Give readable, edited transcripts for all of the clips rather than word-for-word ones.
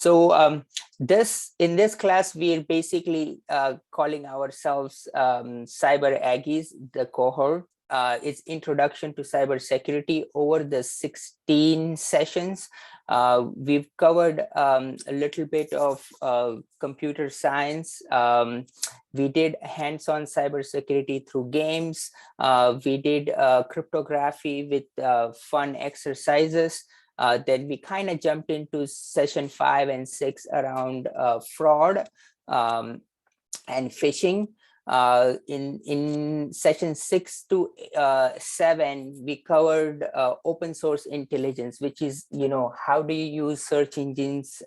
So in this class, we're basically calling ourselves Cyber Aggies, the cohort. It's introduction to cybersecurity. Over the 16 sessions, we've covered a little bit of computer science. We did hands-on cybersecurity through games. We did cryptography with fun exercises. Then we kind of jumped into session 5 and 6 around fraud and phishing. In session 6 to 7, we covered open source intelligence, which is, how do you use search engines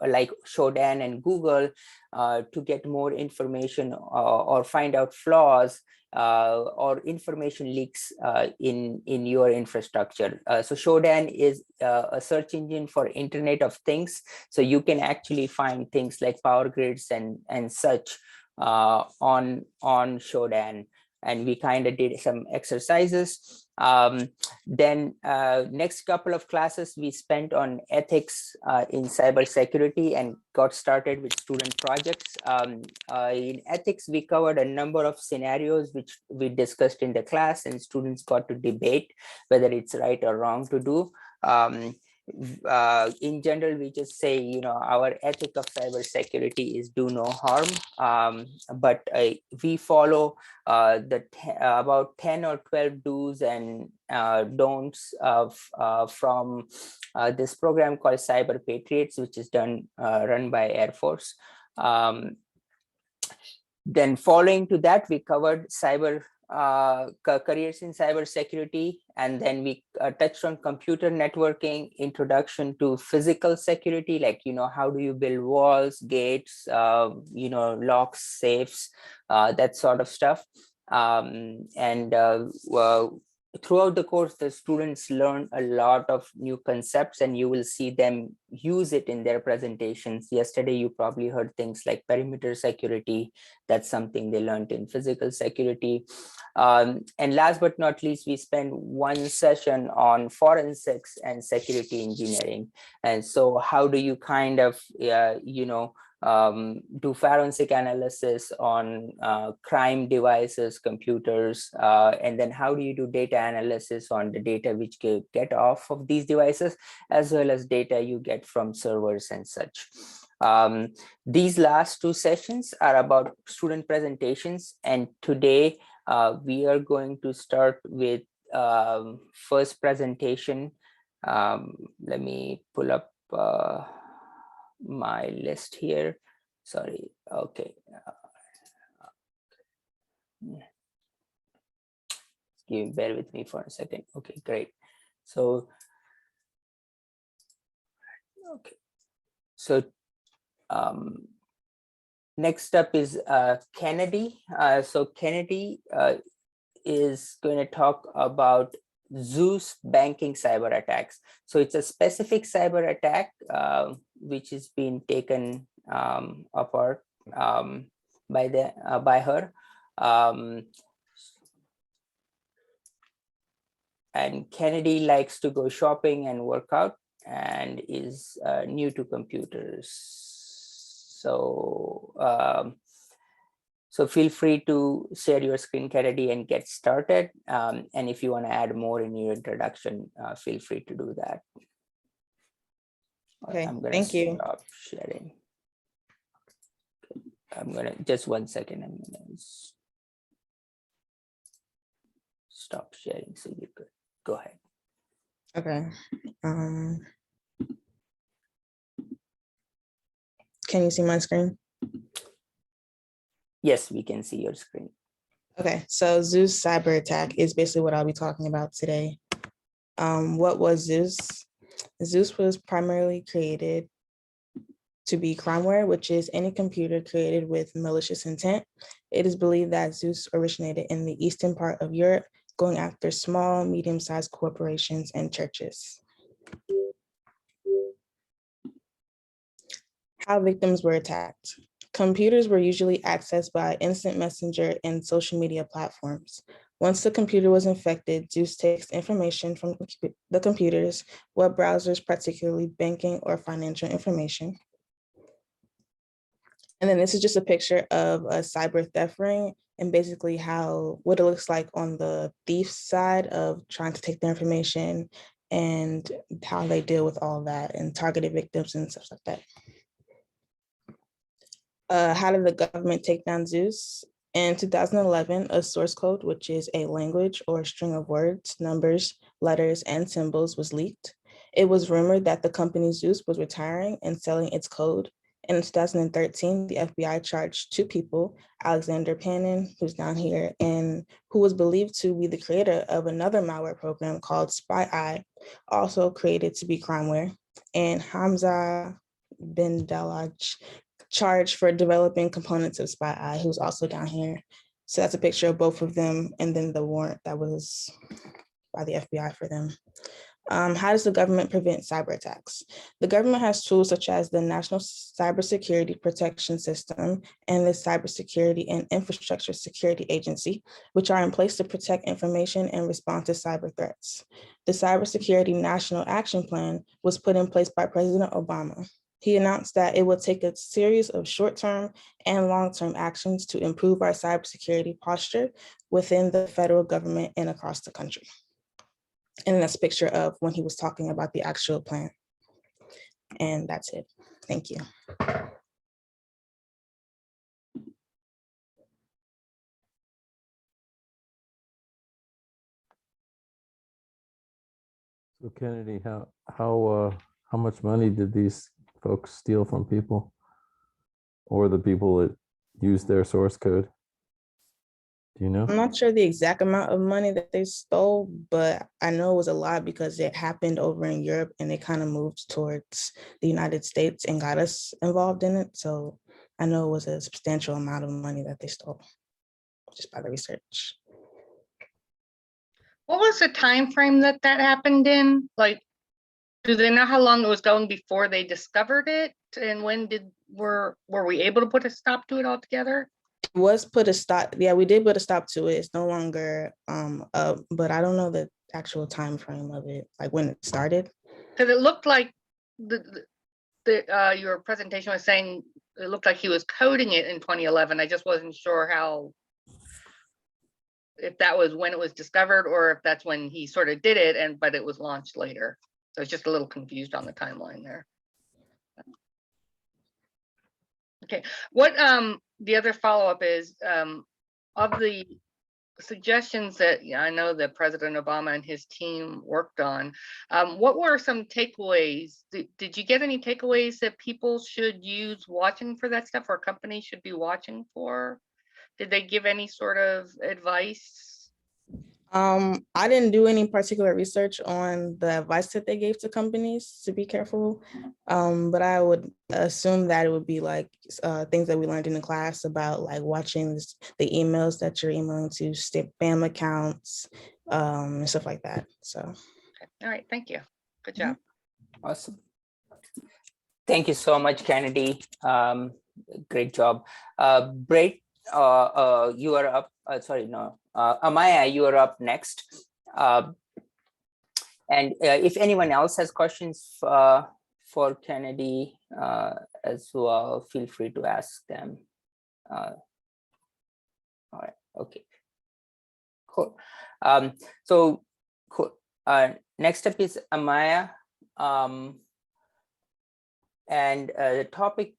like Shodan and Google to get more information or find out flaws or information leaks in your infrastructure. So Shodan is a search engine for Internet of Things. So you can actually find things like power grids and such on Shodan, and we kind of did some exercises. Then next couple of classes we spent on ethics in cybersecurity and got started with student projects. In ethics, we covered a number of scenarios which we discussed in the class, and students got to debate whether it's right or wrong to do. In general, we just say, our ethic of cybersecurity is do no harm, but we follow about 10 or 12 do's and don'ts from this program called Cyber Patriots, which is run by Air Force. Then following to that, we covered careers in cybersecurity, and then we touched on computer networking, introduction to physical security, like how do you build walls, gates, locks, safes, that sort of stuff. Throughout the course, the students learn a lot of new concepts, and you will see them use it in their presentations. Yesterday, you probably heard things like perimeter security. That's something they learned in physical security. And last but not least, we spent one session on forensics and security engineering. And so how do you kind of, do forensic analysis on crime devices, computers, and then how do you do data analysis on the data which get off of these devices, as well as data you get from servers and such. These last 2 sessions are about student presentations, and today we are going to start with first presentation. Let me pull up my list here. Sorry. Okay. Bear with me for a second. Okay, great. So, okay. So, next up is Kennedy. So Kennedy is going to talk about Zeus banking cyber attacks. So it's a specific cyber attack which is being taken apart by her. And Kennedy likes to go shopping and work out, and is new to computers. So so feel free to share your screen, Kennedy, and get started. And if you want to add more in your introduction, feel free to do that. Okay, I'm gonna thank you. Stop sharing. I'm gonna, just one second. I'm gonna stop sharing so you could go ahead. Okay. Can you see my screen? Yes, we can see your screen. Okay, so Zeus cyber attack is basically what I'll be talking about today. What was Zeus? Zeus was primarily created to be crimeware, which is any computer created with malicious intent. It is believed that Zeus originated in the eastern part of Europe, going after small, medium-sized corporations and churches. How victims were attacked. Computers were usually accessed by instant messenger and social media platforms. Once the computer was infected, Zeus takes information from the computer's web browsers, particularly banking or financial information. And then this is just a picture of a cyber theft ring and basically what it looks like on the thief side of trying to take their information and how they deal with all that and targeted victims and stuff like that. How did the government take down Zeus? In 2011, a source code, which is a language or a string of words, numbers, letters, and symbols, was leaked. It was rumored that the company Zeus was retiring and selling its code. And in 2013, the FBI charged two people, Alexander Panin, who's down here, and who was believed to be the creator of another malware program called SpyEye, also created to be crimeware, and Hamza bin Dalaj, charged for developing components of SpyEye, who's also down here. So that's a picture of both of them, and then the warrant that was by the FBI for them. How does the government prevent cyber attacks? The government has tools such as the National CyberSecurity Protection System and the Cybersecurity and Infrastructure Security Agency, which are in place to protect information and respond to cyber threats. The Cybersecurity National Action Plan was put in place by President Obama. He announced that it would take a series of short-term and long-term actions to improve our cybersecurity posture within the federal government and across the country. And that's a picture of when he was talking about the actual plan. And that's it. Thank you. So Kennedy, how much money did these folks steal from people, or the people that use their source code? Do you know? I'm not sure the exact amount of money that they stole, but I know it was a lot because it happened over in Europe and it kind of moved towards the United States and got us involved in it. So I know it was a substantial amount of money that they stole just by the research. What was the time frame that happened in? Like, do they know how long it was going before they discovered it? And when were we able to put a stop to it altogether? It was put a stop. Yeah, we did put a stop to it. It's no longer up, but I don't know the actual time frame of it, like when it started. Because it looked like your presentation was saying it looked like he was coding it in 2011. I just wasn't sure if that was when it was discovered or if that's when he sort of did it but it was launched later. So it's just a little confused on the timeline there. Okay, what the other follow-up is of the suggestions that I know that President Obama and his team worked on, what were some takeaways? Did you get any takeaways that people should use watching for that stuff, or companies should be watching for? Did they give any sort of advice? I didn't do any particular research on the advice that they gave to companies to be careful, but I would assume that it would be like things that we learned in the class about like watching the emails that you're emailing to spam accounts and stuff like that. So, Okay. All right, thank you. Good job. Awesome. Thank you so much, Kennedy. Great job. Brett, you are up. Sorry, no. Amaya, you are up next. And if anyone else has questions for Kennedy as well, feel free to ask them. All right, okay, cool. So cool. Next up is Amaya. And the topic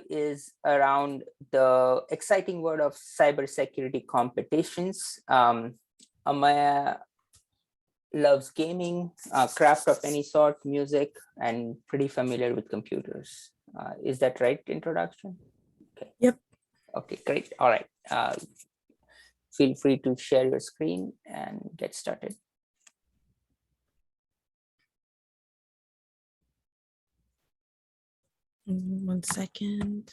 is around the exciting world of cybersecurity competitions. Amaya loves gaming, craft of any sort, music, and pretty familiar with computers. Is that right introduction? Okay. Yep. Okay, great. All right. Feel free to share your screen and get started. One second.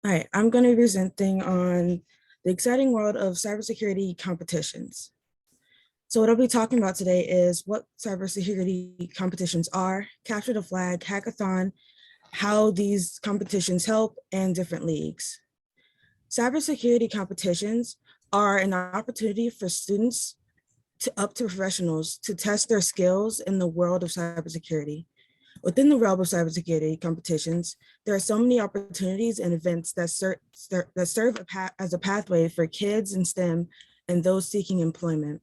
All right, I'm going to be presenting on the exciting world of cybersecurity competitions. So what I'll be talking about today is what cybersecurity competitions are, capture the flag, hackathon, how these competitions help, and different leagues. Cybersecurity competitions are an opportunity for students up to professionals to test their skills in the world of cybersecurity. Within the realm of cybersecurity competitions, there are so many opportunities and events that serve as a pathway for kids in STEM and those seeking employment.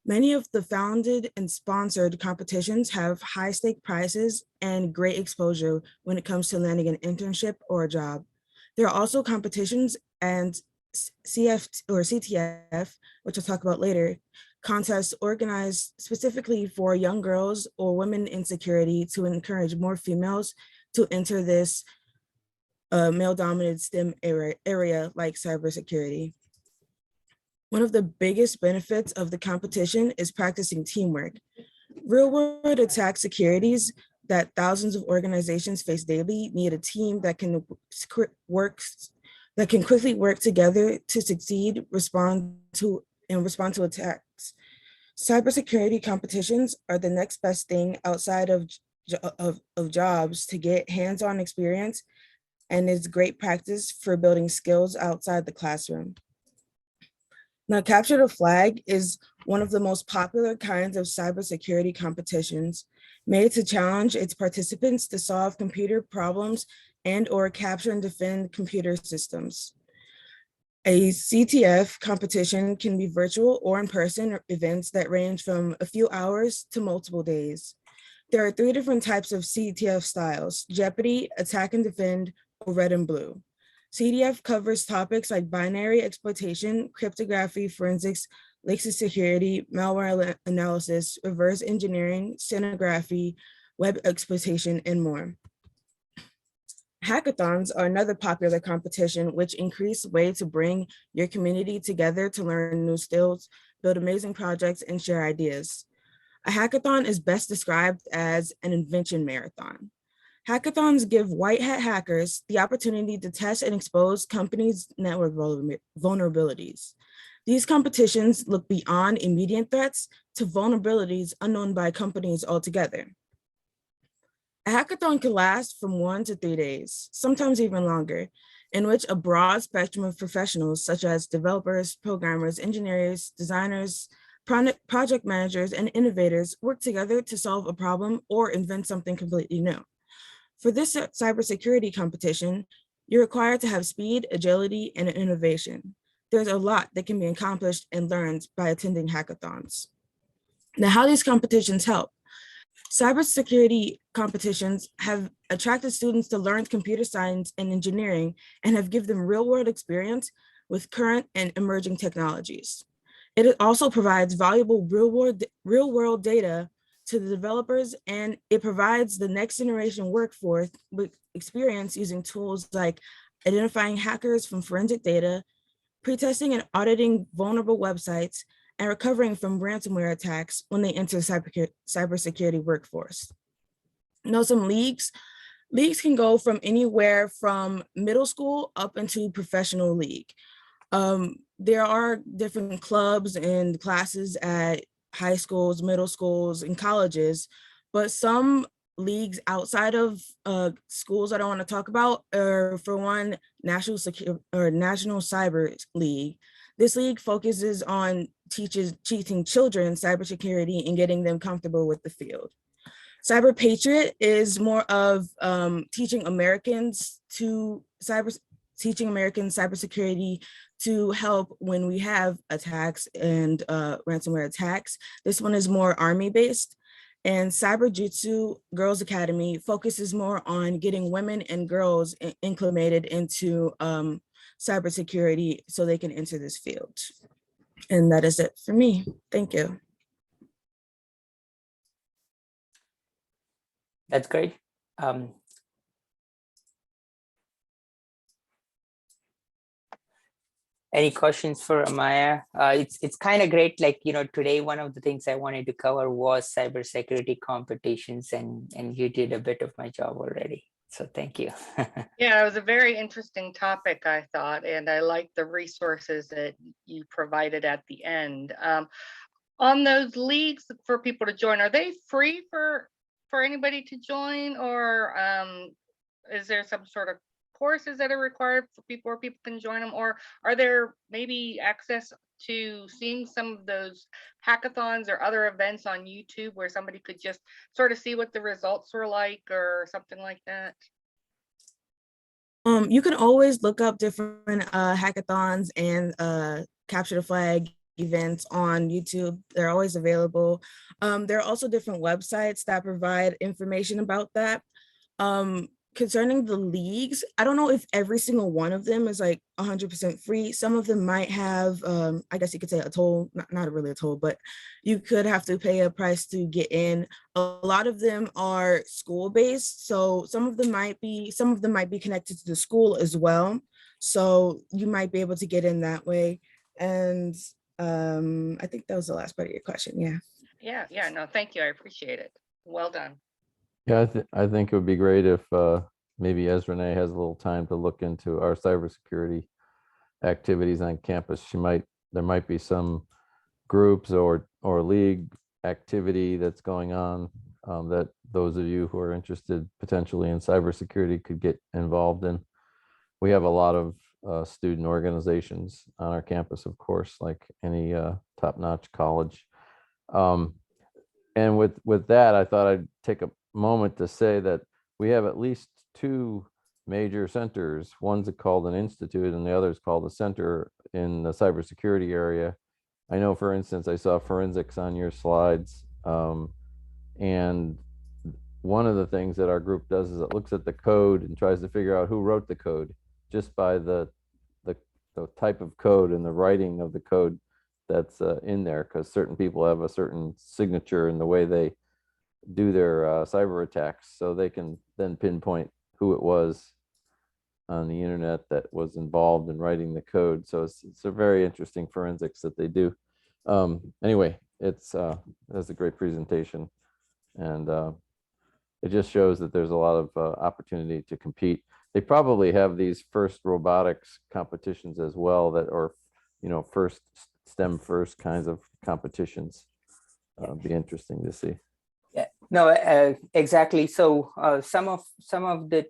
Many of the founded and sponsored competitions have high stake prizes and great exposure when it comes to landing an internship or a job. There are also competitions and CTF, which I'll talk about later, contests organized specifically for young girls or women in security to encourage more females to enter this male-dominated STEM area like cybersecurity. One of the biggest benefits of the competition is practicing teamwork. Real-world attack securities that thousands of organizations face daily need a team that can quickly work together to succeed, respond to attacks. Cybersecurity competitions are the next best thing outside of jobs to get hands-on experience, and is great practice for building skills outside the classroom. Now, Capture the Flag is one of the most popular kinds of cybersecurity competitions, made to challenge its participants to solve computer problems and/or capture and defend computer systems. A CTF competition can be virtual or in-person events that range from a few hours to multiple days. There are 3 different types of CTF styles: Jeopardy, Attack and Defend, or Red and Blue. CTF covers topics like binary exploitation, cryptography, forensics, legacy security, malware analysis, reverse engineering, stenography, web exploitation, and more. Hackathons are another popular competition which increase way to bring your community together to learn new skills, build amazing projects, and share ideas. A hackathon is best described as an invention marathon. Hackathons give white hat hackers the opportunity to test and expose companies' network vulnerabilities. These competitions look beyond immediate threats to vulnerabilities unknown by companies altogether. A hackathon can last from 1 to 3 days, sometimes even longer, in which a broad spectrum of professionals such as developers, programmers, engineers, designers, project managers, and innovators work together to solve a problem or invent something completely new. For this cybersecurity competition, you're required to have speed, agility, and innovation. There's a lot that can be accomplished and learned by attending hackathons. Now, how these competitions help. Cybersecurity competitions have attracted students to learn computer science and engineering and have given them real-world experience with current and emerging technologies. It also provides valuable real-world data to the developers, and it provides the next generation workforce with experience using tools like identifying hackers from forensic data, pre-testing and auditing vulnerable websites, and recovering from ransomware attacks when they enter cybersecurity workforce. Now, some leagues can go from anywhere from middle school up into professional league. There are different clubs and classes at high schools, middle schools, and colleges, but some leagues outside of schools I don't want to talk about are, for one, National Cyber League. This league focuses on teaching children cybersecurity and getting them comfortable with the field. Cyber Patriot is more of teaching Americans cybersecurity to help when we have attacks and ransomware attacks. This one is more Army-based. And Cyber Jutsu Girls Academy focuses more on getting women and girls acclimated into cybersecurity so they can enter this field. And that is it for me. Thank you. That's great. Any questions for Amaya? It's kind of great. Like, today, one of the things I wanted to cover was cybersecurity competitions, and you did a bit of my job already. So thank you. Yeah, it was a very interesting topic, I thought, and I like the resources that you provided at the end. On those leagues for people to join, are they free for anybody to join, or is there some sort of courses that are required for people, or people can join them, or are there maybe access to seeing some of those hackathons or other events on YouTube where somebody could just sort of see what the results were like or something like that? You can always look up different hackathons and capture the flag events on YouTube. They're always available. There are also different websites that provide information about that. Concerning the leagues, I don't know if every single one of them is like 100% free. Some of them might have, I guess you could say a toll, not really a toll, but you could have to pay a price to get in. A lot of them are school-based, so some of them might be connected to the school as well. So you might be able to get in that way. And I think that was the last part of your question. Yeah. Yeah, no, thank you. I appreciate it. Well done. Yeah, I think it would be great if maybe Esrene has a little time to look into our cybersecurity activities on campus. There might be some groups or league activity that's going on that those of you who are interested potentially in cybersecurity could get involved in. We have a lot of student organizations on our campus, of course, like any top-notch college. And with that, I thought I'd take a moment to say that we have at least two major centers. One's called an institute and the other is called a center in the cybersecurity area. I know, for instance, I saw forensics on your slides. And one of the things that our group does is it looks at the code and tries to figure out who wrote the code just by the type of code and the writing of the code that's in there, because certain people have a certain signature in the way they do their cyber attacks, so they can then pinpoint who it was on the internet that was involved in writing the code. So it's a very interesting forensics that they do. Anyway, that's a great presentation, and it just shows that there's a lot of opportunity to compete. They probably have these first robotics competitions as well that are, first STEM first kinds of competitions. Be interesting to see. Yeah, no, exactly. So some of the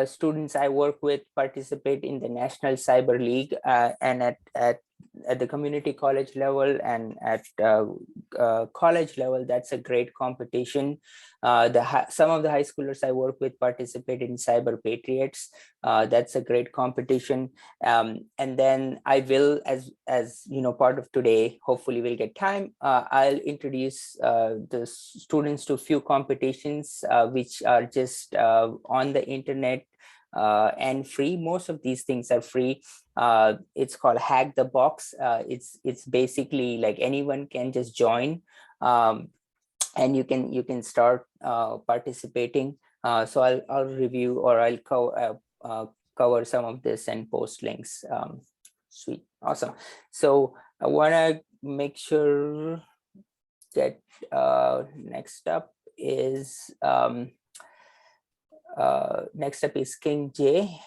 students I work with participate in the National Cyber League, and at the community college level and at college level, that's a great competition. Some of the high schoolers I work with participate in Cyber Patriots. That's a great competition. And then I will, as part of today, hopefully we'll get time. I'll introduce the students to a few competitions which are just on the internet and free. Most of these things are free. It's called Hack the Box. It's basically like anyone can just join, and you can start participating. So I'll review, or I'll cover some of this and post links. Sweet, awesome. So I want to make sure that next up is King J.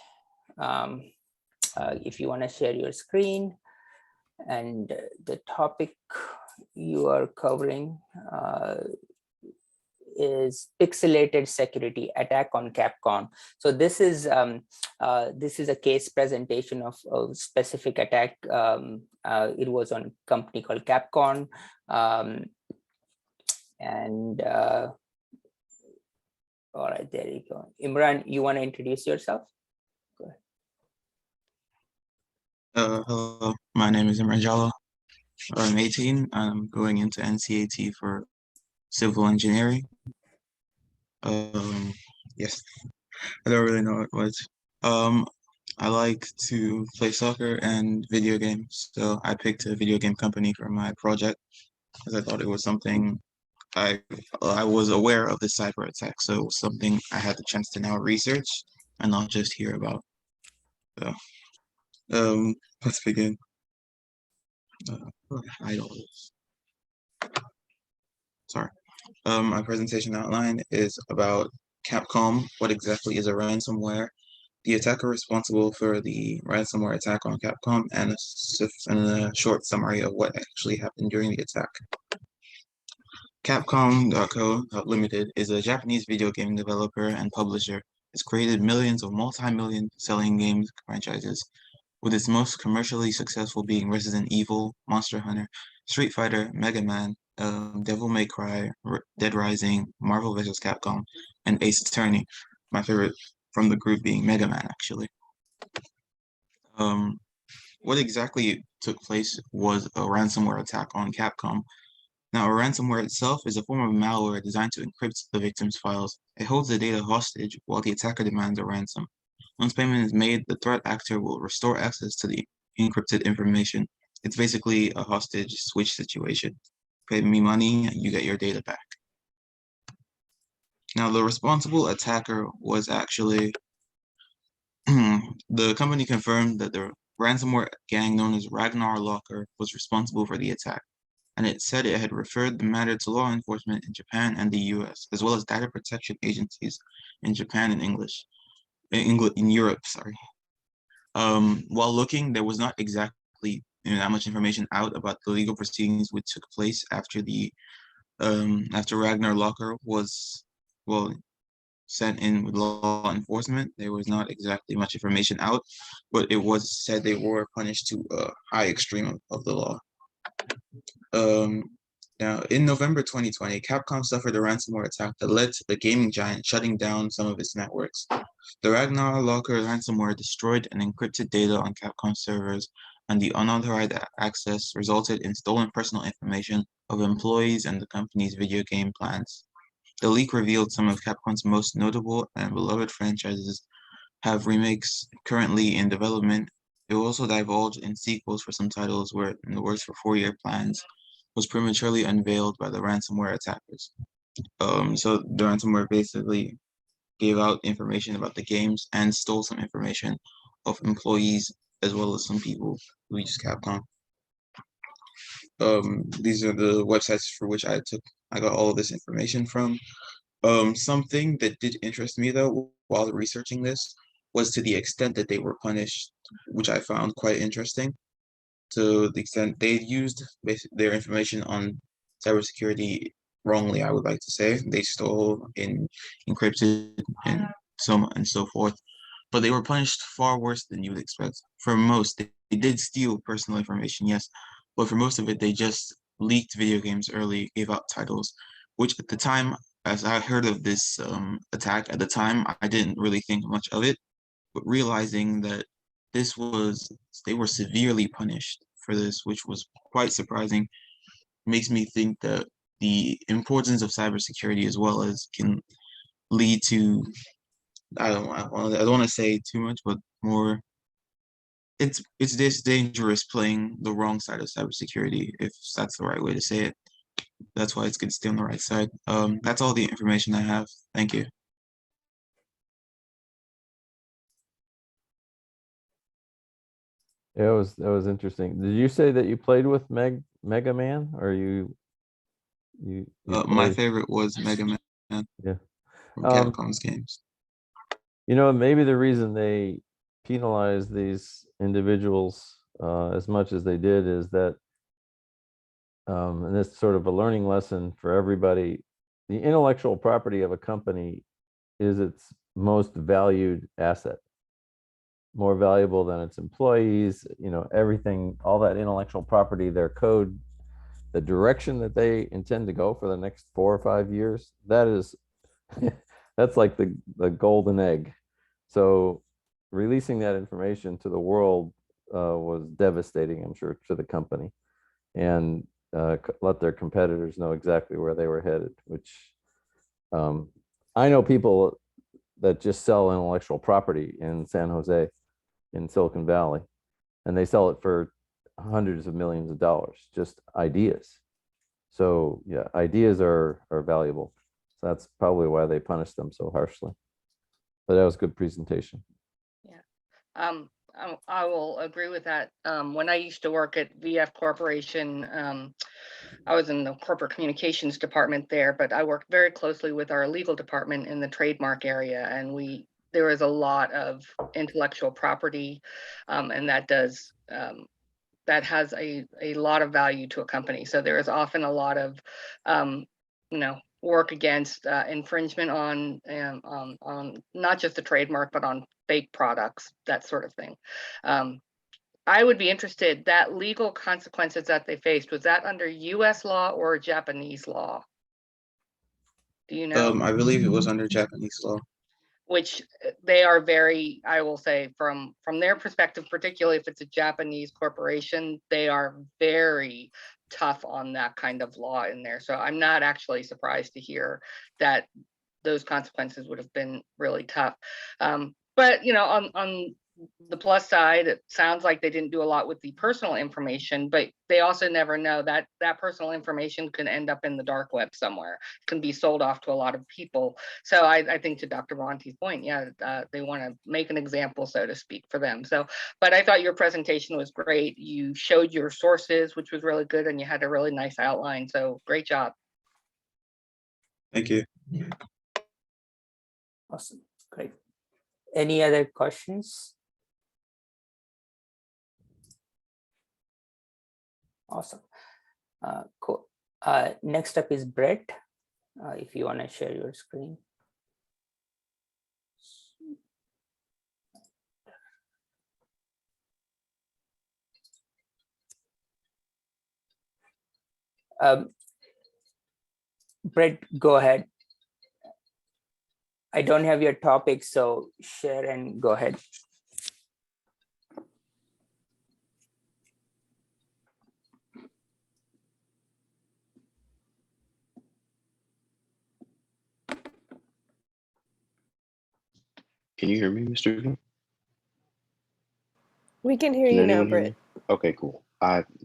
If you want to share your screen, and the topic you are covering is pixelated security attack on Capcom. So this is a case presentation of a specific attack. It was on a company called Capcom, and all right, there you go. Imran, you want to introduce yourself? Go ahead. Hello, my name is Imran Jallo. I'm 18. I'm going into NCAT for civil engineering. Yes, I don't really know what. I like to play soccer and video games, so I picked a video game company for my project because I thought it was something I was aware of the cyber attack, so it was something I had the chance to now research and not just hear about. So, let's begin. Sorry. My presentation outline is about Capcom. What exactly is a ransomware? The attacker responsible for the ransomware attack on Capcom, and a short summary of what actually happened during the attack. Capcom.co Limited is a Japanese video game developer and publisher. It's created millions of multi-million selling game franchises. with its most commercially successful being Resident Evil, Monster Hunter, Street Fighter, Mega Man, Devil May Cry, Dead Rising, Marvel vs. Capcom, and Ace Attorney. My favorite from the group being Mega Man, actually. What exactly took place was a ransomware attack on Capcom. Now, a ransomware itself is a form of malware designed to encrypt the victim's files. It holds the data hostage while the attacker demands a ransom. Once payment is made, the threat actor will restore access to the encrypted information. It's basically a hostage switch situation. Pay me money, you get your data back. Now, the responsible attacker was actually the company confirmed that the ransomware gang known as Ragnar Locker was responsible for the attack, and it said it had referred the matter to law enforcement in Japan and the US, as well as data protection agencies in Japan and in Europe, sorry. While looking, there was not exactly that much information out about the legal proceedings which took place after after Ragnar Locker was, well, sent in with law enforcement. There was not exactly much information out, but it was said they were punished to a high extreme of the law. Now, in November 2020, Capcom suffered a ransomware attack that led to the gaming giant shutting down some of its networks. The Ragnar Locker ransomware destroyed and encrypted data on Capcom servers, and the unauthorized access resulted in stolen personal information of employees and the company's video game plans. The leak revealed some of Capcom's most notable and beloved franchises have remakes currently in development. It will also divulge in sequels for some titles were in the works for 4-year plans, was prematurely unveiled by the ransomware attackers. So the ransomware basically gave out information about the games and stole some information of employees as well as some people who use Capcom. These are the websites for which I got all of this information from. Something that did interest me though while researching this was to the extent that they were punished, which I found quite interesting. To the extent they used their information on cybersecurity wrongly, I would like to say. They stole and encrypted and so on and so forth. But they were punished far worse than you would expect. For most, they did steal personal information, yes, but for most of it, they just leaked video games early, gave out titles, which at the time, as I heard of this attack, at the time, I didn't really think much of it, but realizing that they were severely punished for this, which was quite surprising, makes me think that the importance of cybersecurity as well as can lead to, I don't want to say too much, but more, it's this dangerous playing the wrong side of cybersecurity, if that's the right way to say it. That's why it's good to stay on the right side. That's all the information I have. Thank you. It was interesting. Did you say that you played with Mega Man, or you My played? favorite was Mega Man Yeah. from Capcom's games. You know, maybe the reason they penalized these individuals as much as they did is that, and this is sort of a learning lesson for everybody, the intellectual property of a company is its most valued asset, more valuable than its employees, you know, everything, all that intellectual property, their code, the direction that they intend to go for the next 4 or 5 years, that is, that's like the golden egg. So releasing that information to the world was devastating, I'm sure, to the company, and let their competitors know exactly where they were headed, which I know people that just sell intellectual property in San Jose, in Silicon Valley, and they sell it for hundreds of millions of dollars, just ideas. So yeah, ideas are valuable. So that's probably why they punish them so harshly. But that was a good presentation. Yeah. I will agree with that. When I used to work at VF Corporation, I was in the corporate communications department there, but I worked very closely with our legal department in the trademark area, and there is a lot of intellectual property, and that has a lot of value to a company. So there is often a lot of work against infringement on not just the trademark, but on fake products, that sort of thing. I would be interested, that legal consequences that they faced, was that under US law or Japanese law? Do you know? I believe it was under Japanese law. Which they are very, I will say, from their perspective, particularly if it's a Japanese corporation, they are very tough on that kind of law in there. So I'm not actually surprised to hear that those consequences would have been really tough. But you know, on the plus side, it sounds like they didn't do a lot with the personal information, but they also never know that that personal information can end up in the dark web somewhere. It can be sold off to a lot of people. So I think to Dr. Monti's point, yeah, they want to make an example, so to speak, for them. So, but I thought your presentation was great. You showed your sources, which was really good, and you had a really nice outline. So great job. Thank you. Awesome, great. Any other questions? Awesome, cool. Next up is Brett. If you want to share your screen. Brett, go ahead. I don't have your topic, so share and go ahead. Can you hear me, Mr. King? We can hear Can you now, anyone hear Britt. me? Okay, cool.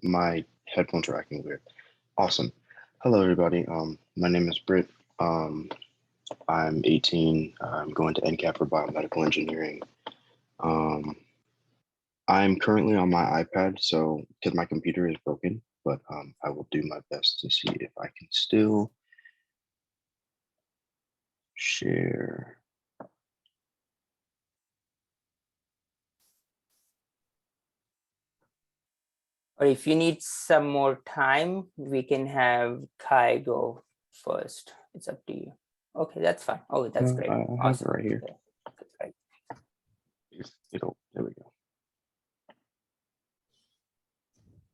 My headphones are acting weird. Awesome. Hello, everybody. My name is Britt. I'm 18. I'm going to NCAP for biomedical engineering. I'm currently on my iPad, so because my computer is broken, but I will do my best to see if I can still share. Or if you need some more time, we can have Kai go first. It's up to you. Okay, that's fine. Oh, that's great. I have it Awesome. right here. Okay, great. There we go.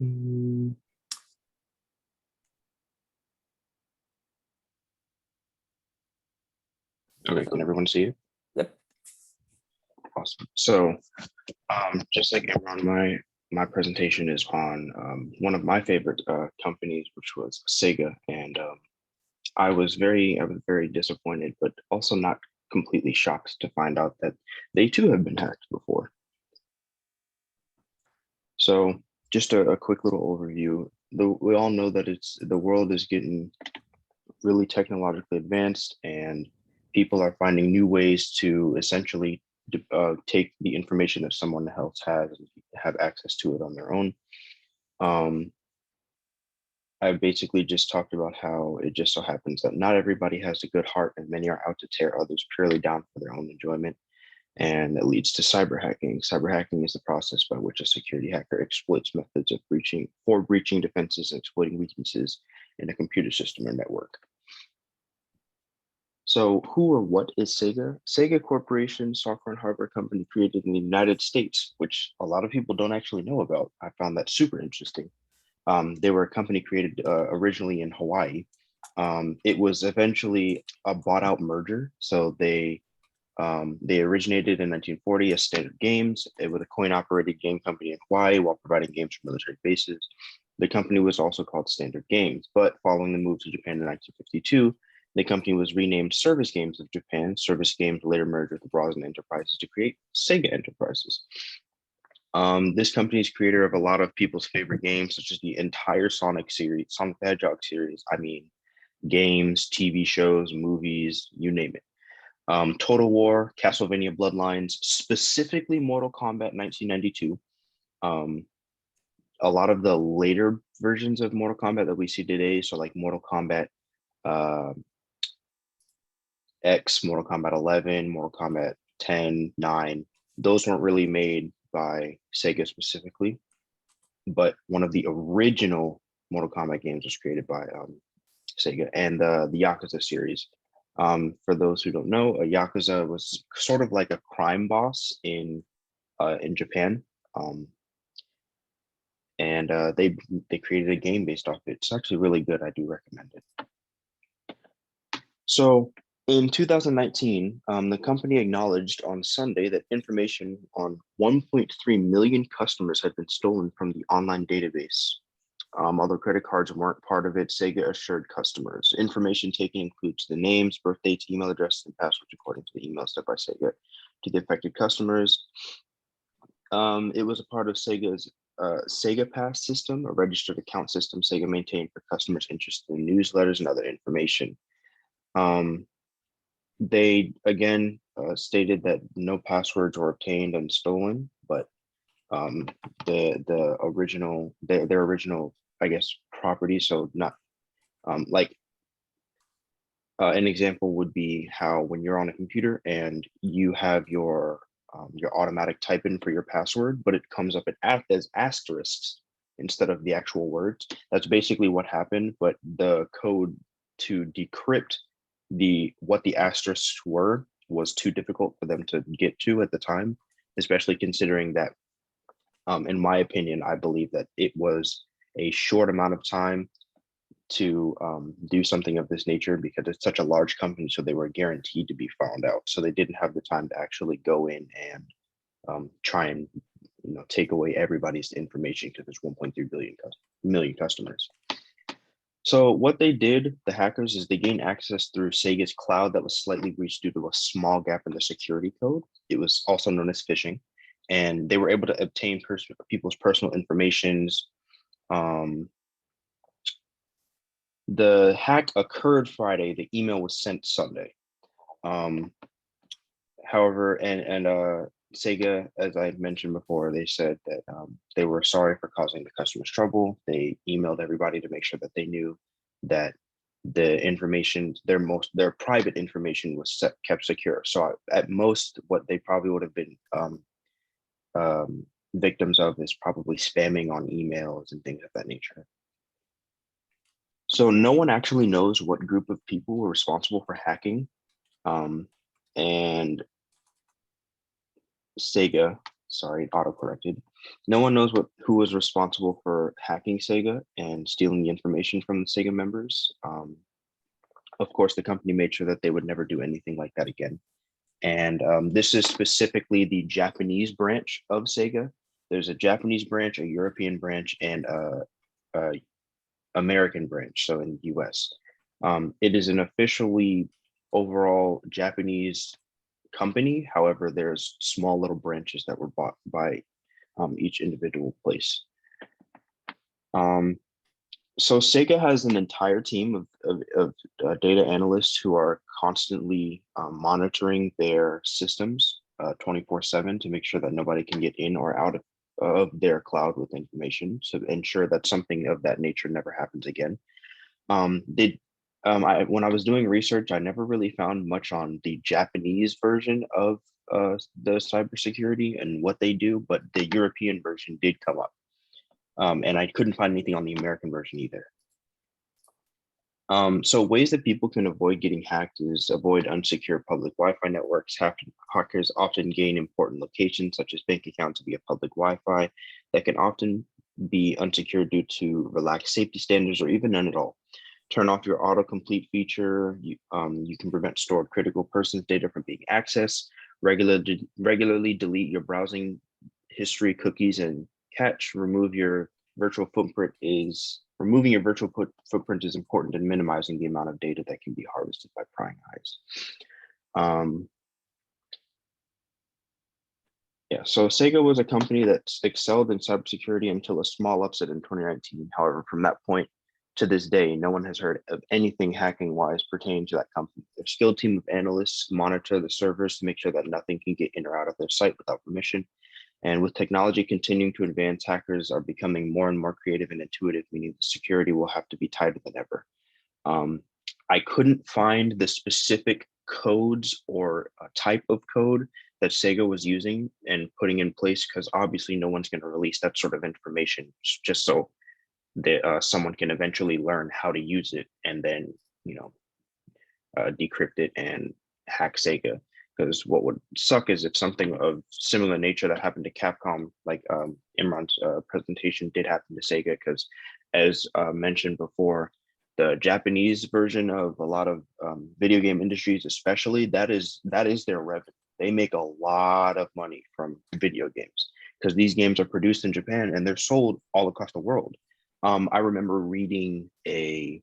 Mm. Okay, can everyone see it? Yep. Awesome. So, just like everyone, my presentation is on one of my favorite companies, which was Sega, and I was very disappointed, but also not completely shocked to find out that they too have been hacked before. So, just a quick little overview. We all know that the world is getting really technologically advanced, and people are finding new ways to essentially take the information that someone else has and have access to it on their own. I basically just talked about how it just so happens that not everybody has a good heart, and many are out to tear others purely down for their own enjoyment. And that leads to cyber hacking. Cyber hacking is the process by which a security hacker exploits methods of breaching defenses and exploiting weaknesses in a computer system or network. So who or what is Sega? Sega Corporation, software and hardware company created in the United States, which a lot of people don't actually know about. I found that super interesting. They were a company created originally in Hawaii. It was eventually a bought out merger. So they originated in 1940 as Standard Games. It was a coin-operated game company in Hawaii while providing games for military bases. The company was also called Standard Games, but following the move to Japan in 1952, the company was renamed Service Games of Japan. Service Games later merged with the Brosnan Enterprises to create Sega Enterprises. This company is creator of a lot of people's favorite games, such as the entire Sonic series, Sonic the Hedgehog series. I mean, games, TV shows, movies, you name it. Total War, Castlevania Bloodlines, specifically Mortal Kombat 1992. A lot of the later versions of Mortal Kombat that we see today, so like Mortal Kombat X, Mortal Kombat 11, Mortal Kombat 10, 9, those weren't really made by Sega specifically, but one of the original Mortal Kombat games was created by Sega, and the Yakuza series. For those who don't know, Yakuza was sort of like a crime boss in Japan. and they created a game based off it. It's actually really good. I do recommend it. So in 2019, the company acknowledged on Sunday that information on 1.3 million customers had been stolen from the online database. Although credit cards weren't part of it, Sega assured customers. Information taken includes the names, birth dates, email addresses, and passwords according to the email sent by Sega to the affected customers. It was a part of Sega's Sega Pass system, a registered account system Sega maintained for customers interested in newsletters and other information. They again stated that no passwords were obtained and stolen, but their original, I guess, property. So not like an example would be how when you're on a computer and you have your automatic type in for your password, but it comes up as asterisks instead of the actual words. That's basically what happened, but the code to decrypt what the asterisks were was too difficult for them to get to at the time, especially considering that, in my opinion, I believe that it was a short amount of time to do something of this nature because it's such a large company, so they were guaranteed to be found out. So they didn't have the time to actually go in and try and take away everybody's information because there's 1.3 million customers. So what they did, the hackers, is they gained access through Sega's cloud that was slightly breached due to a small gap in the security code. It was also known as phishing, and they were able to obtain people's personal informations. The hack occurred Friday. The email was sent Sunday. However, and Sega, as I mentioned before, they said that they were sorry for causing the customers trouble. They emailed everybody to make sure that they knew that the information, their private information was kept secure. So at most, what they probably would have been victims of is probably spamming on emails and things of that nature. So no one actually knows what group of people were responsible for hacking. And Sega, sorry, auto-corrected. No one knows who was responsible for hacking Sega and stealing the information from the Sega members. Of course, the company made sure that they would never do anything like that again. And this is specifically the Japanese branch of Sega. There's a Japanese branch, a European branch, and a American branch, so in the US. It is an officially overall Japanese company. However, there's small little branches that were bought by each individual place. So Sega has an entire team of data analysts who are constantly monitoring their systems 24/7 to make sure that nobody can get in or out of their cloud with information, to ensure that something of that nature never happens again. When I was doing research, I never really found much on the Japanese version of the cybersecurity and what they do, but the European version did come up. And I couldn't find anything on the American version either. So ways that people can avoid getting hacked is avoid unsecure public Wi-Fi networks. Hackers often gain important locations such as bank accounts via public Wi-Fi that can often be unsecured due to relaxed safety standards or even none at all. Turn off your autocomplete feature. You can prevent stored critical persons data from being accessed. Regularly delete your browsing history, cookies, and cache. Removing your virtual footprint is important in minimizing the amount of data that can be harvested by prying eyes. Yeah, so Sega was a company that excelled in cybersecurity until a small upset in 2019. However, from that point to this day, no one has heard of anything hacking-wise pertaining to that company. Their skilled team of analysts monitor the servers to make sure that nothing can get in or out of their site without permission. And with technology continuing to advance, hackers are becoming more and more creative and intuitive, meaning the security will have to be tighter than ever. I couldn't find the specific codes or type of code that Sega was using and putting in place, because obviously no one's going to release that sort of information just so that someone can eventually learn how to use it and then, decrypt it and hack Sega. Because what would suck is if something of similar nature that happened to Capcom, like Imran's presentation, did happen to Sega. Because as mentioned before, the Japanese version of a lot of video game industries, especially, that is their revenue. They make a lot of money from video games because these games are produced in Japan and they're sold all across the world. I remember reading an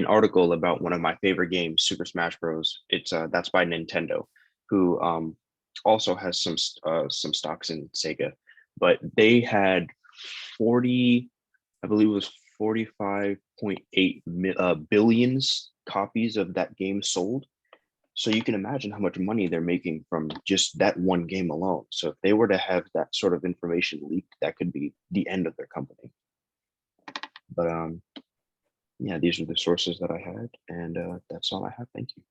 article about one of my favorite games, Super Smash Bros. It's that's by Nintendo, who also has some stocks in Sega, but they had 40, I believe it was 45.8 billions copies of that game sold. So you can imagine how much money they're making from just that one game alone. So if they were to have that sort of information leaked, that could be the end of their company. But yeah, these are the sources that I had, and that's all I have. Thank you.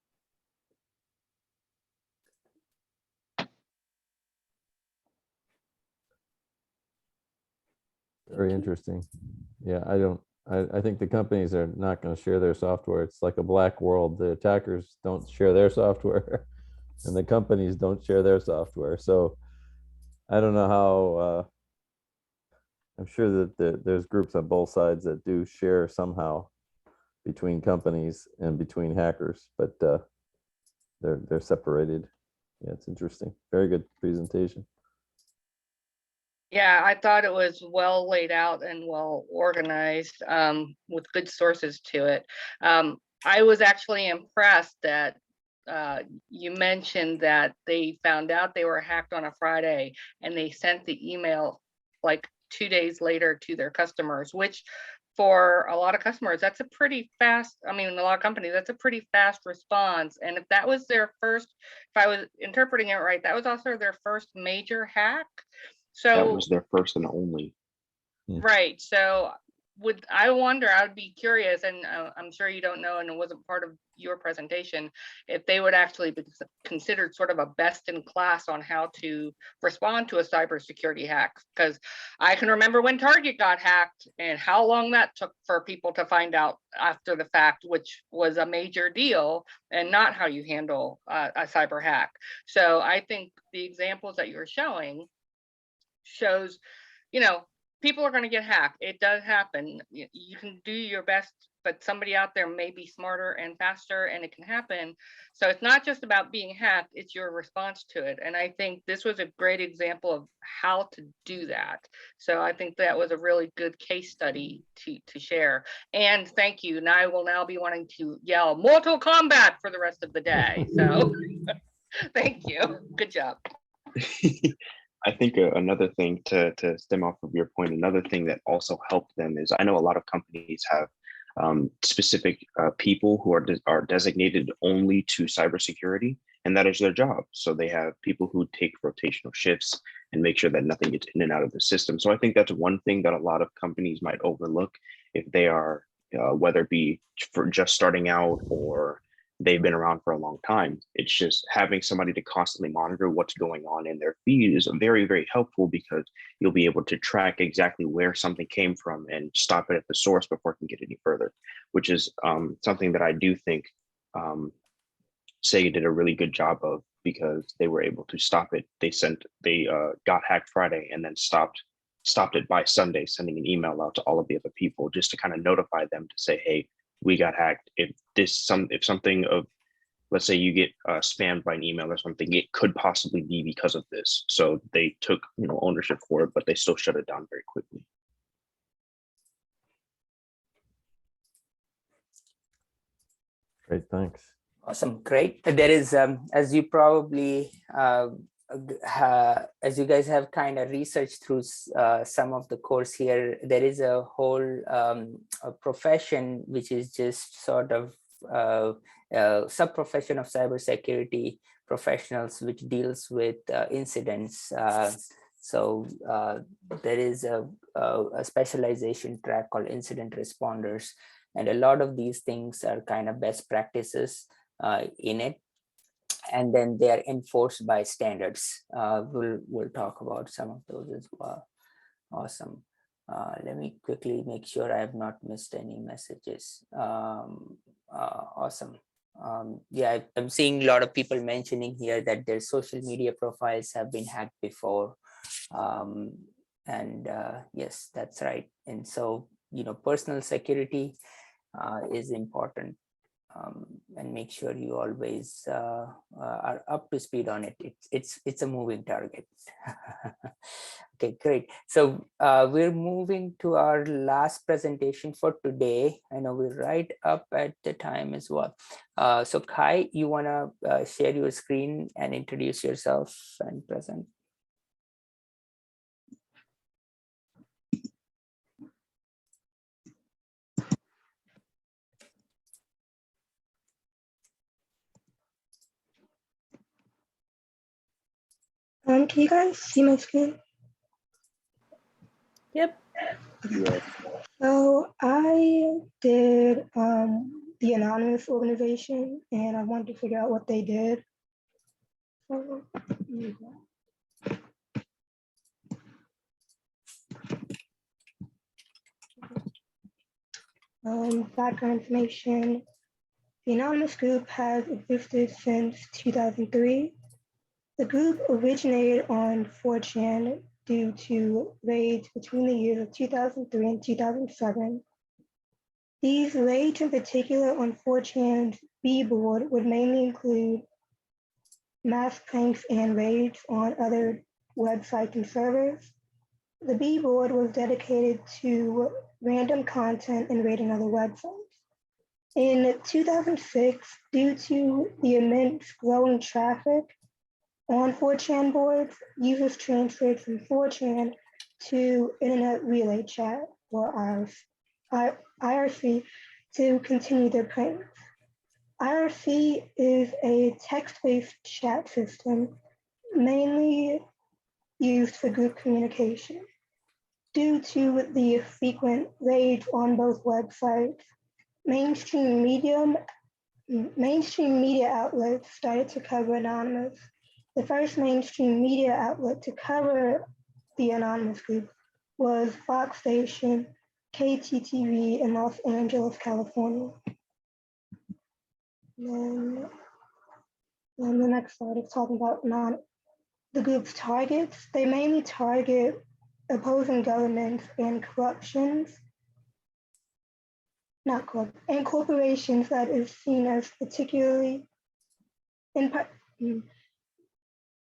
Very interesting. Yeah, I think the companies are not going to share their software. It's like a black world. The attackers don't share their software and the companies don't share their software. So I don't know how, I'm sure that there's groups on both sides that do share somehow between companies and between hackers, but they're separated. Yeah, it's interesting. Very good presentation. Yeah, I thought it was well laid out and well organized, with good sources to it. I was actually impressed that you mentioned that they found out they were hacked on a Friday and they sent the email like 2 days later to their customers, which for a lot of customers, that's a pretty fast, I mean, a lot of companies, that's a pretty fast response. And if that was their first, if I was interpreting it right, that was also their first major hack. That So, was their first and only. right. So I wonder, I would be curious, and I'm sure you don't know, and it wasn't part of your presentation, if they would actually be considered sort of a best in class on how to respond to a cybersecurity hack. Because I can remember when Target got hacked and how long that took for people to find out after the fact, which was a major deal and not how you handle a cyber hack. So I think the examples that you're showing shows, you know, people are going to get hacked. It does happen. You can do your best, but somebody out there may be smarter and faster, and it can happen. So it's not just about being hacked, it's your response to it. And I think this was a great example of how to do that. So I think that was a really good case study to share. And thank you. And I will now be wanting to yell Mortal Kombat for the rest of the day. So thank you. Good job. I think another thing to stem off of your point, another thing that also helped them is I know a lot of companies have specific people who are designated only to cybersecurity, and that is their job. So they have people who take rotational shifts and make sure that nothing gets in and out of the system. So I think that's one thing that a lot of companies might overlook if they are, whether it be for just starting out or they've been around for a long time. It's just having somebody to constantly monitor what's going on in their feed is very, very helpful because you'll be able to track exactly where something came from and stop it at the source before it can get any further, which is something that I do think Sega did a really good job of because they were able to stop it. They got hacked Friday and then stopped it by Sunday, sending an email out to all of the other people just to kind of notify them to say, hey, we got hacked. If something of, let's say you get spammed by an email or something, it could possibly be because of this. So they took ownership for it, but they still shut it down very quickly. Great, thanks. Awesome, great. There is, as you probably, as you guys have kind of researched through some of the course here, there is a whole a profession which is just sort of sub-profession of cybersecurity professionals which deals with incidents. So there is a specialization track called incident responders, and a lot of these things are kind of best practices in it, and then they are enforced by standards. We'll talk about some of those as well. Awesome. Let me quickly make sure I have not missed any messages. Awesome. Yeah, I'm seeing a lot of people mentioning here that their social media profiles have been hacked before. And yes, that's right. And so, personal security is important. And make sure you always are up to speed on it. It's a moving target. Okay, great. So we're moving to our last presentation for today. I know we're right up at the time as well. So Kai, you want to share your screen and introduce yourself and present? Can you guys see my screen? Yep. Yeah. So I did the anonymous organization, and I wanted to figure out what they did. So, background information. The anonymous group has existed since 2003. The group originated on 4chan due to raids between the years of 2003 and 2007. These raids in particular on 4chan's B-board would mainly include mass pranks and raids on other websites and servers. The B-board was dedicated to random content and raiding other websites. In 2006, due to the immense growing traffic on 4chan boards, users transferred from 4chan to Internet Relay Chat, or IRC, to continue their pranks. IRC is a text-based chat system mainly used for group communication. Due to the frequent raids on both websites, mainstream media outlets started to cover Anonymous. The first mainstream media outlet to cover the Anonymous group was Fox Station, KTTV in Los Angeles, California. And then the next slide is talking about the group's targets. They mainly target opposing governments and and corporations that is seen as particularly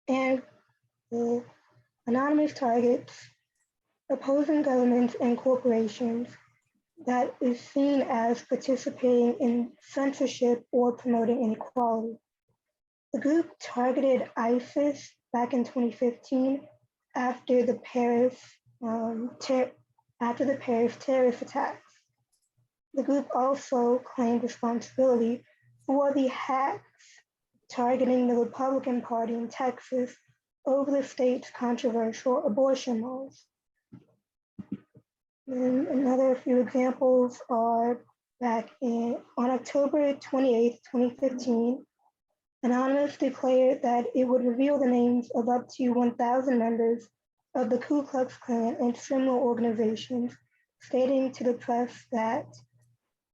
and anonymous targets opposing governments and corporations that is seen as participating in censorship or promoting inequality. The group targeted ISIS back in 2015 after the Paris terrorist attacks. The group also claimed responsibility for the hacks targeting the Republican Party in Texas over the state's controversial abortion laws. And another few examples are on October 28, 2015, Anonymous declared that it would reveal the names of up to 1,000 members of the Ku Klux Klan and similar organizations, stating to the press that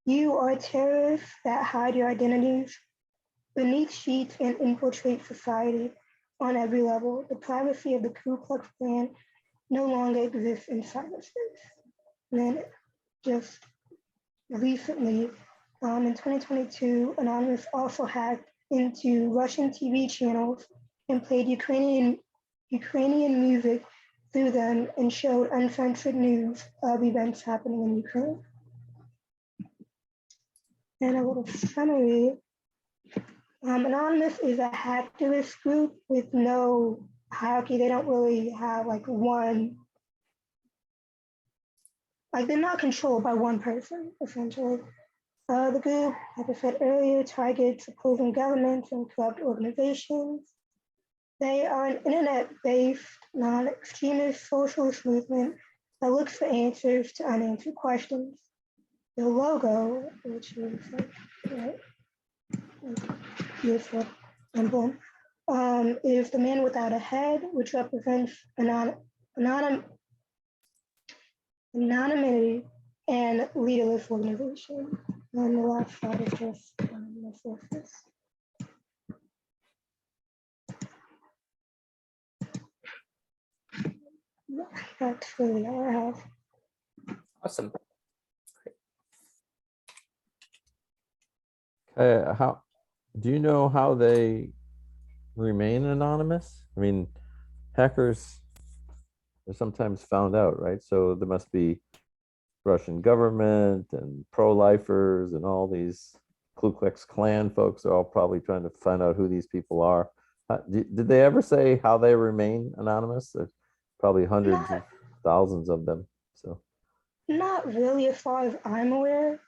you are terrorists that hide your identities beneath sheets and infiltrate society on every level. The privacy of the Ku Klux Klan no longer exists in cyberspace. And then just recently, in 2022, Anonymous also hacked into Russian TV channels and played Ukrainian music through them and showed uncensored news of events happening in Ukraine. And a little summary. Anonymous is a hacktivist group with no hierarchy. They don't really have they're not controlled by one person, essentially. The group, like I said earlier, targets opposing governments and corrupt organizations. They are an internet-based, non-extremist socialist movement that looks for answers to unanswered questions. The logo, which is beautiful emblem, is the man without a head, which represents anonymity and leaderless organization. And the last slide is just my sources. Yeah, that's really all I have. Awesome. How do you know how they remain anonymous? I mean, hackers are sometimes found out, right? So there must be Russian government and pro-lifers and all these Ku Klux Klan folks are all probably trying to find out who these people are. Did they ever say how they remain anonymous? There's probably hundreds of thousands of them. So Not really, as far as I'm aware.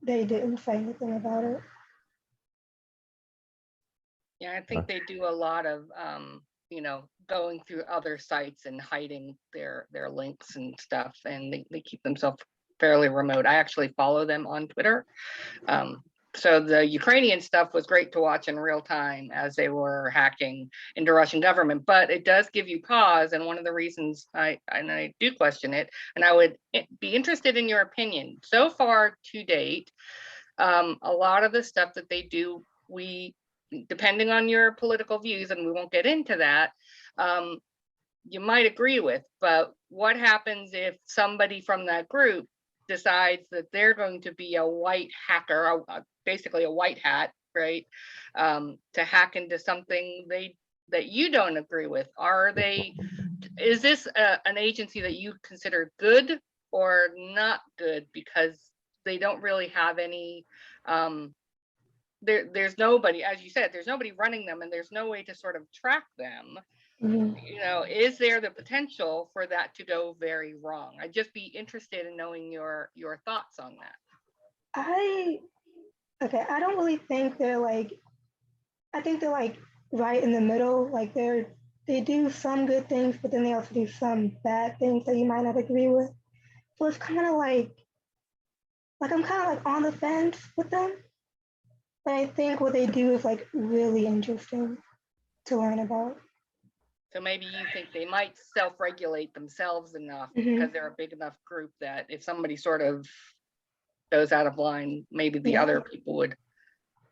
They didn't say anything about it. Yeah, I think they do a lot of, you know, going through other sites and hiding their links and stuff, and they keep themselves fairly remote. I actually follow them on Twitter. So the Ukrainian stuff was great to watch in real time as they were hacking into Russian government, but it does give you pause. And one of the reasons I do question it, and I would be interested in your opinion. So far to date, a lot of the stuff that they do, depending on your political views, and we won't get into that, you might agree with, but what happens if somebody from that group decides that they're going to be a white hacker, basically a white hat, right? To hack into something that you don't agree with? Is this an agency that you consider good or not good because they don't really have any, there's nobody, as you said, there's nobody running them and there's no way to sort of track them. You know, is there the potential for that to go very wrong? I'd just be interested in knowing your thoughts on that. I don't really think they're like, I think they're like right in the middle. Like they do some good things, but then they also do some bad things that you might not agree with. So it's kind of like I'm kind of like on the fence with them. But I think what they do is like really interesting to learn about. So maybe you think they might self-regulate themselves enough because they're a big enough group that if somebody sort of goes out of line, maybe the other people would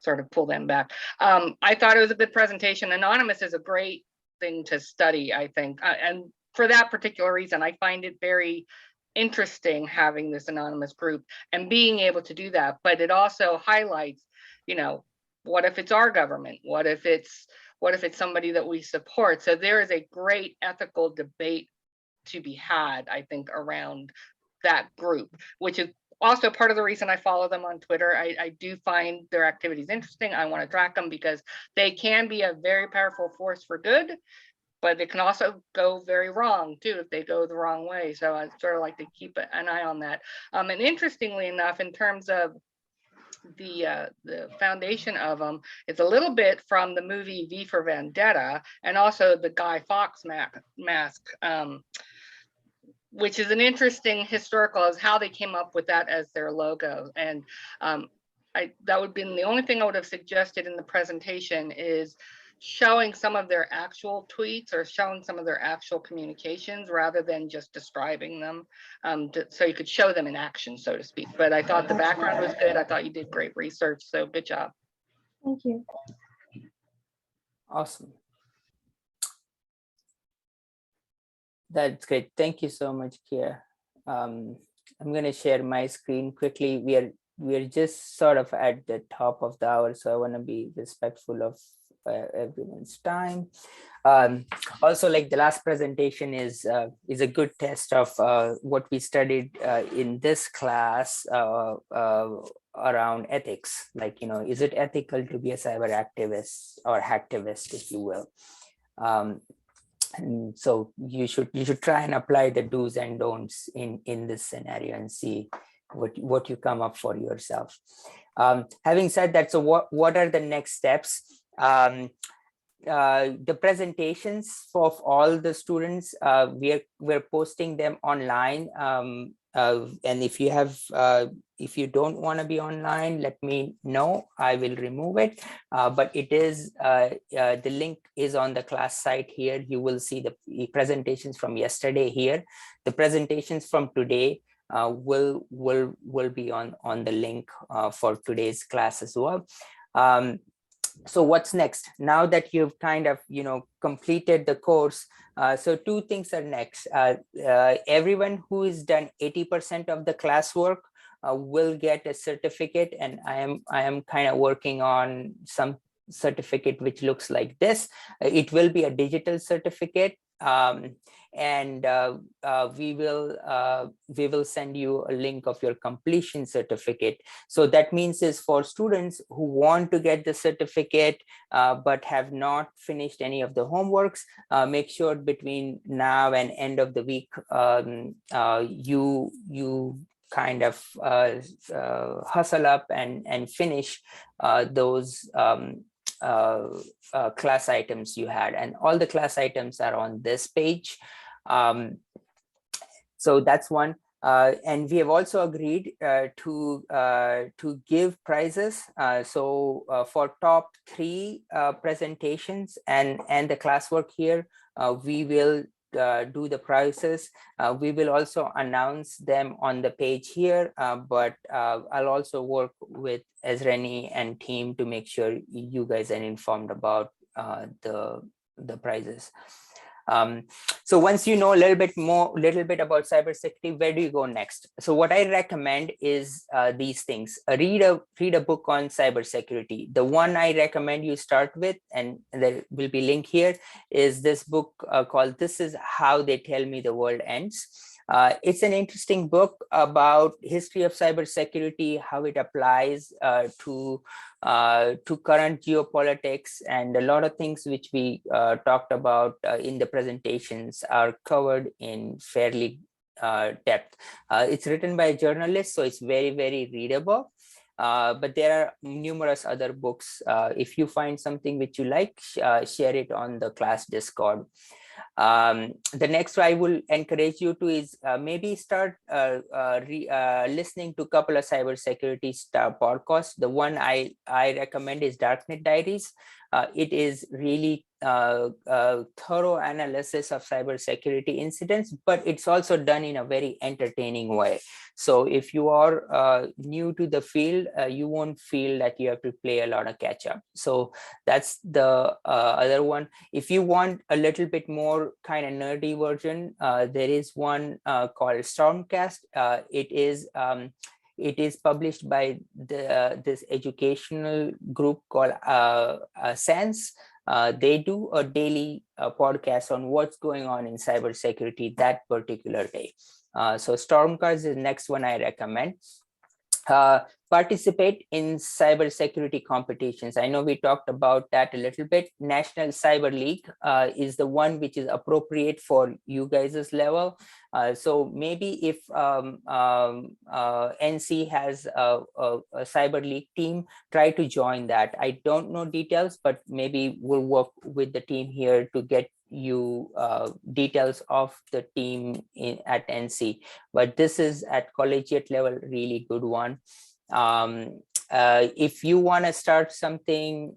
sort of pull them back. I thought it was a good presentation. Anonymous is a great thing to study, I think. And for that particular reason, I find it very interesting having this anonymous group and being able to do that. But it also highlights, you know, what if it's our government? What if it's somebody that we support? So there is a great ethical debate to be had, I think, around that group, which is also part of the reason I follow them on Twitter. I do find their activities interesting. I want to track them because they can be a very powerful force for good, but it can also go very wrong too if they go the wrong way. So I sort of like to keep an eye on that. And interestingly enough, in terms of the foundation of them, it's a little bit from the movie V for Vendetta and also the Guy Fawkes mask, which is an interesting historical as how they came up with that as their logo. And that would have been the only thing I would have suggested in the presentation is showing some of their actual tweets or showing some of their actual communications rather than just describing them, so you could show them in action, so to speak. But I thought the background was good. I thought you did great research, so good job. Thank you. Awesome. That's great. Thank you so much, Kia. I'm going to share my screen quickly. We are just sort of at the top of the hour, so I want to be respectful of everyone's time. Also, like the last presentation is a good test of what we studied in this class around ethics. Like, you know, is it ethical to be a cyber activist or hacktivist, if you will? And so you should try and apply the do's and don'ts in this scenario and see what you come up for yourself. Having said that, so what are the next steps? The presentations of all the students, we're posting them online. And if you don't want to be online, let me know. I will remove it. But it is the link is on the class site here. You will see the presentations from yesterday here. The presentations from today will be on the link for today's class as well. So what's next? Now that you've kind of, completed the course, so two things are next. Everyone who has done 80% of the classwork will get a certificate, and I am kind of working on some certificate which looks like this. It will be a digital certificate, and we will send you a link of your completion certificate. So that means is for students who want to get the certificate but have not finished any of the homeworks, make sure between now and end of the week you kind of hustle up and finish those class items you had, and all the class items are on this page. So that's one. And we have also agreed to give prizes. So for top 3 presentations and the classwork here, we will do the prizes. We will also announce them on the page here, but I'll also work with Ezrani and team to make sure you guys are informed about the prizes. So once you know a little bit about cybersecurity, where do you go next? So what I recommend is these things. Read a book on cybersecurity. The one I recommend you start with, and there will be link here, is this book called "This Is How They Tell Me the World Ends." It's an interesting book about history of cybersecurity, how it applies to current geopolitics, and a lot of things which we talked about in the presentations are covered in fairly depth. It's written by a journalist, so it's very, very readable. But there are numerous other books. If you find something which you like, share it on the class Discord. The next I will encourage you to is maybe start listening to a couple of cybersecurity podcasts. The one I recommend is Darknet Diaries. It is really thorough analysis of cybersecurity incidents, but it's also done in a very entertaining way. So if you are new to the field, you won't feel that you have to play a lot of catch up. So that's the other one. If you want a little bit more kind of nerdy version, there is one called Stormcast. It is published by this educational group called Sense. They do a daily podcast on what's going on in cybersecurity that particular day. So Stormcast is the next one I recommend. Participate in cybersecurity competitions. I know we talked about that a little bit. National Cyber League is the one which is appropriate for you guys' level. So maybe if NC has a Cyber League team, try to join that. I don't know details, but maybe we'll work with the team here to get you details of the team at NC. But this is at collegiate level, really good one. If you want to start something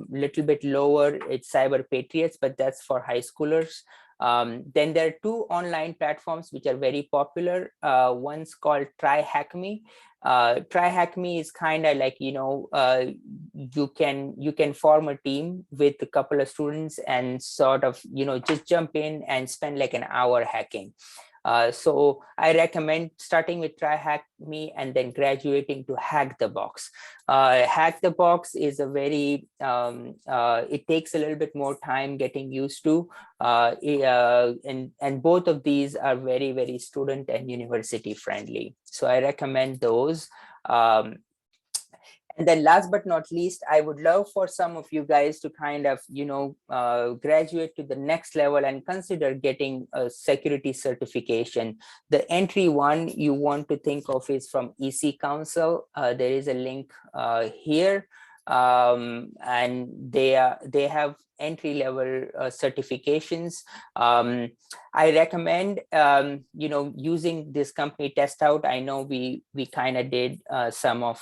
little bit lower, it's Cyber Patriots, but that's for high schoolers. Then there are 2 online platforms which are very popular. One's called Try Hack Me. Try Hack Me is kind of like, you can form a team with a couple of students and sort of, just jump in and spend like an hour hacking. So I recommend starting with Try Hack Me and then graduating to Hack the Box. Hack the Box is a very, it takes a little bit more time getting used to, and both of these are very, very student and university friendly. So I recommend those. And then last but not least, I would love for some of you guys to kind of, graduate to the next level and consider getting a security certification. The entry one you want to think of is from EC Council. There is a link here. And they have entry level certifications. I recommend using this company Test Out. I know we kind of did some of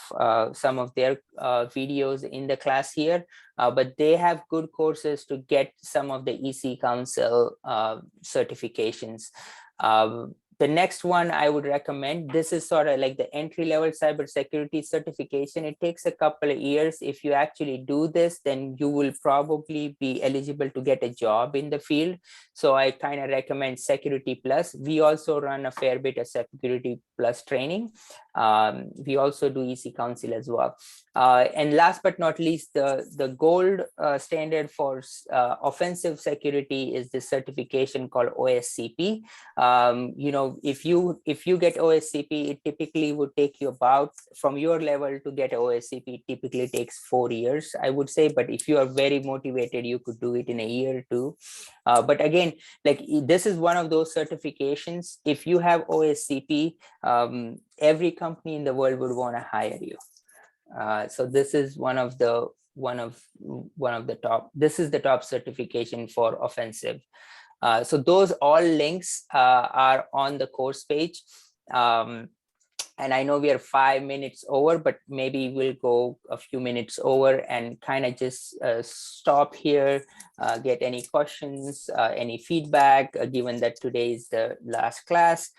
their videos in the class here, but they have good courses to get some of the EC Council certifications. The next one I would recommend, this is sort of like the entry-level cybersecurity certification. It takes a couple of years. If you actually do this, then you will probably be eligible to get a job in the field. So I kind of recommend Security Plus. We also run a fair bit of Security Plus training. We also do EC Council as well. And last but not least, the gold standard for offensive security is the certification called OSCP. You know, if you get OSCP, it typically would take you about, from your level to get OSCP, it typically takes 4 years, I would say. But if you are very motivated, you could do it in a year or two. But again, like this is one of those certifications. If you have OSCP, every company in the world would want to hire you. So this is one of the top. This is the top certification for offensive. So those all links are on the course page. And I know we are 5 minutes over, but maybe we'll go a few minutes over and kind of just stop here, get any questions, any feedback, given that today is the last class.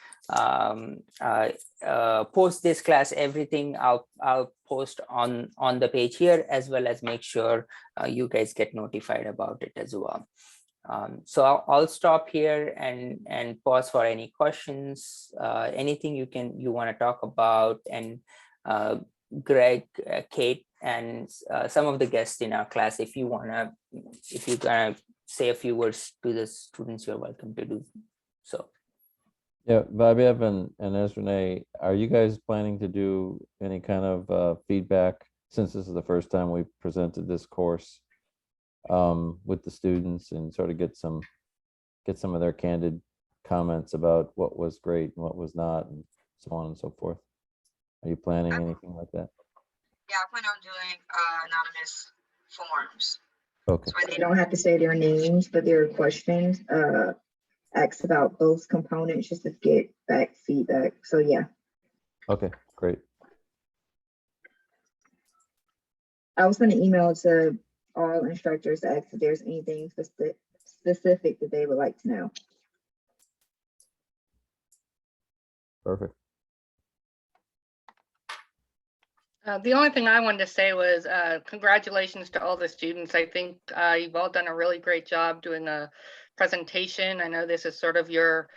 Post this class, everything I'll post on the page here, as well as make sure you guys get notified about it as well. So I'll stop here and pause for any questions, anything you want to talk about, and Greg, Kate, and some of the guests in our class, if you're gonna say a few words to the students, you're welcome to do so. Yeah, Vibhav and Esrene, are you guys planning to do any kind of feedback, since this is the first time we've presented this course, with the students, and sort of get some of their candid comments about what was great and what was not, and so on and so forth? Are you planning anything like that? Yeah, I plan on doing anonymous forums. Okay. So they don't have to say their names, but their questions asked about both components, just to get back feedback. So yeah. Okay, great. I was going to email to all instructors to ask if there's anything specific that they would like to know. Perfect. The only thing I wanted to say was congratulations to all the students. I think you've all done a really great job doing a presentation. I know this is sort of your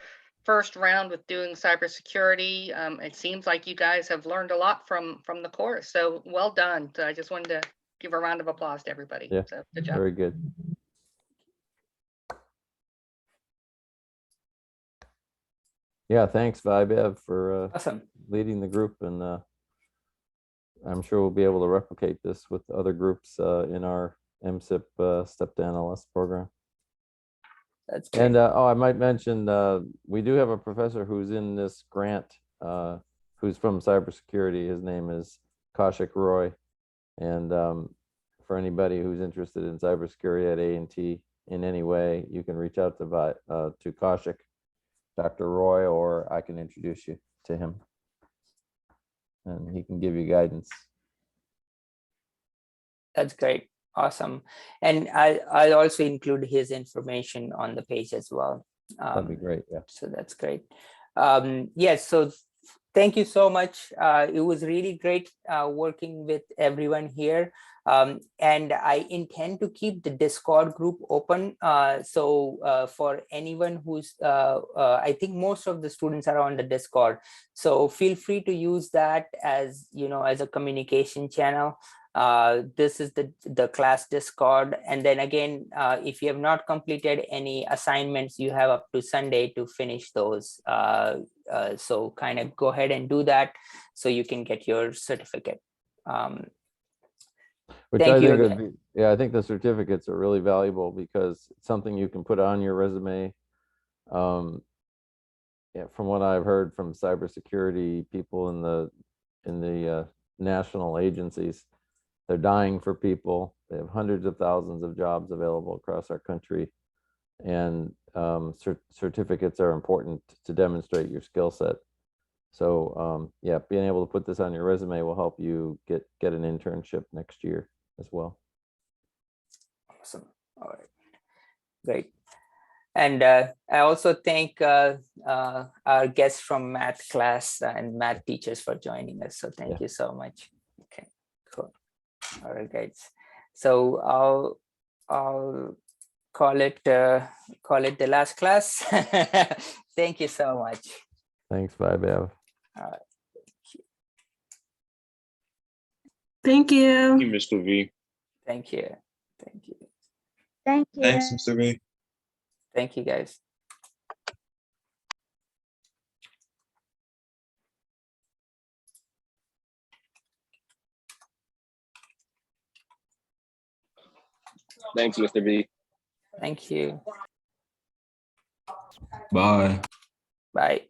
first round with doing cybersecurity. It seems like you guys have learned a lot from the course, so well done. So I just wanted to give a round of applause to everybody. Yeah, so good job. very good. Yeah, thanks, Vibhav, for Awesome. leading the group, and I'm sure we'll be able to replicate this with other groups in our MSIP Step to Analyst program. That's great. And I might mention, we do have a professor who's in this grant, who's from cybersecurity. His name is Kaushik Roy. And for anybody who's interested in cybersecurity at A&T in any way, you can reach out to Kaushik, Dr. Roy, or I can introduce you to him, and he can give you guidance. That's great. Awesome. And I'll also include his information on the page as well. That'd be great. Yeah. So that's great. Yes. So thank you so much. It was really great working with everyone here. And I intend to keep the Discord group open. So for anyone who's, I think most of the students are on the Discord. So feel free to use that as, as a communication channel. This is the class Discord. And then again, if you have not completed any assignments, you have up to Sunday to finish those. So kind of go ahead and do that so you can get your certificate. Which Thank I you think would again. be, yeah, I think the certificates are really valuable because it's something you can put on your resume. Yeah, from what I've heard from cybersecurity people in the national agencies, they're dying for people. They have hundreds of thousands of jobs available across our country, and certificates are important to demonstrate your skill set. So yeah, being able to put this on your resume will help you get an internship next year as well. Awesome. All right. Great. And I also thank our guests from math class and math teachers for joining us. So thank you so much. Okay, cool. All right, guys. So I'll call it the last class. Thank you so much. Thanks, Vaibhav. Thank you. Thank you, Mr. V. Thank you. Thank you. Thank you. Thanks, Mr. B. Thank you, guys. Thanks, Mr. V. Thank you. Bye. Bye.